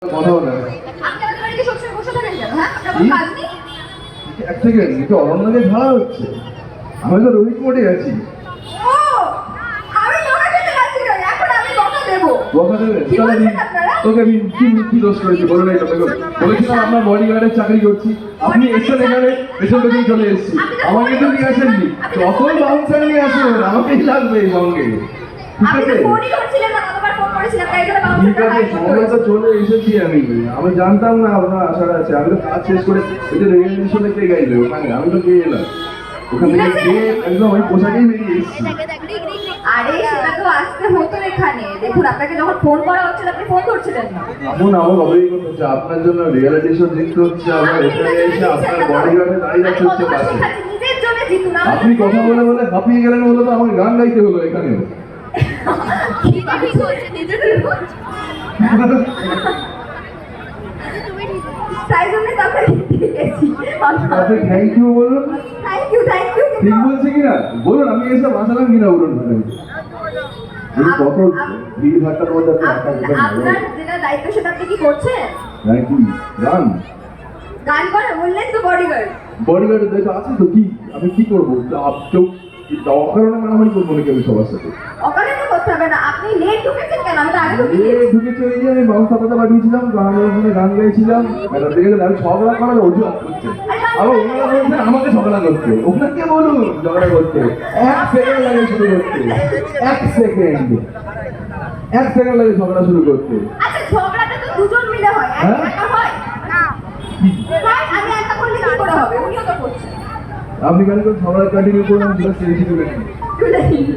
কথা বলে আপনি আমাদের বাড়িতে সবসময় বসে থাকেন কেন? হ্যাঁ, আপনার কোনো কাজ নেই? এক সেকেন্ড, এটা অরণ্যকে ঝাড়া হচ্ছে। আমি তো রোহিত মোডে আছি। ও, আমি বকা খেতে যাচ্ছি না, এখন আমি বকা দেবো। বকা দেবে? কি তাহলে বলছেন আপনারা? তোকে আমি কি দোষ করেছি বলো না? বলেছিলাম আপনার বডিগার্ডের চাকরি করছি, আপনি এসেছেন এখানে পেছন পেছন চলে এসেছি, আমাকে তো নিয়ে আসেননি। যতই বাউন্সার নিয়ে আসুন আমাকেই লাগবে এই সঙ্গে। ঠিক আপনি তো আছে, ফোনই করছিলেন না, কতবার ফোন করেছিলাম, তাই জন্য ঠিক বাউন্সারটা আছে, হাই করতে সময় তো হয়েছে। চলে এসেছি। আমি জানতাম না আপনার আশার আছে। আমি তো কাজ শেষ করে ওই যে রেডিও স্টেশনে কে গাইবে ওখানে, আমি তো গিয়ে এলাম ওখান থেকে গিয়ে একদম ওই পোশাকেই বেরিয়ে এসেছি। আরে সেটা তো আসতে হতো এখানে। দেখুন, আপনাকে যখন ফোন করা হচ্ছিল আপনি ফোন করছিলেন না। এখন আমার অভিজ্ঞতা হচ্ছে আপনার জন্য রিয়েলিটি শো জিততে হচ্ছে, আমার এখানে এসে আপনার বডিগার্ডে দাঁড়িয়ে যাচ্ছে হচ্ছে পাশে। নিজের জন্য জিতুন। আপনি কথা বলে বলে হাঁপিয়ে গেলেন বলে তো আমাকে গান গাইতে হলো এখানে। কি বাকি চলছে নিজের উপর? তাই জন্য তো আমরা গেছি। আপনি থ্যাংক ইউ বলুন। Thank you, thank you. ঠিক বলছি কিনা বলুন, আমি এসে বাঁচালাম কিনা বলুন ম্যাডাম। কত ভিড় ভাট্টার মধ্যে আপনি একা একা আপনার যেটা দায়িত্ব সেটা আপনি কি করছেন? Thank you. গান গান করে বললেন তো বডিগার্ড। বডিগার্ডের দায়িত্ব আছে তো, কি আমি কি করবো? কেউ অকারণে মারামারি করবো নাকি আমি সবার সাথে? ওখানে তো করতে হবে না। আপনি লেট ঢুকেছেন কেন? আমি তো আগে ঢুকে এ গিয়েছি। ঢুকেছে ওই যে আমি বাউন্স পাতাতে পাঠিয়েছিলাম, গান গাইছিলাম, ম্যাডাম দেখে গেলে আমি ঝগড়া করার অজুহাত করছে। আবার ওনারা বলছেন আমাকে ঝগড়া করতে। ওনাকে বলুন ঝগড়া করতে। 1 সেকেন্ড লাগে শুরু করতে, 1 সেকেন্ড লাগে ঝগড়া শুরু করতে। আচ্ছা, ঝগড়াটা তো দুজন মিলে হয়, হ্যাঁ? একা হয় না। হয়, আমি একা করলে কি করে হবে? উনিও তো করছেন। আপনি কেন করে ঝগড়া কন্টিনিউ করুন, সেটা চেয়েছি তুলে নিন। তুলে নিন।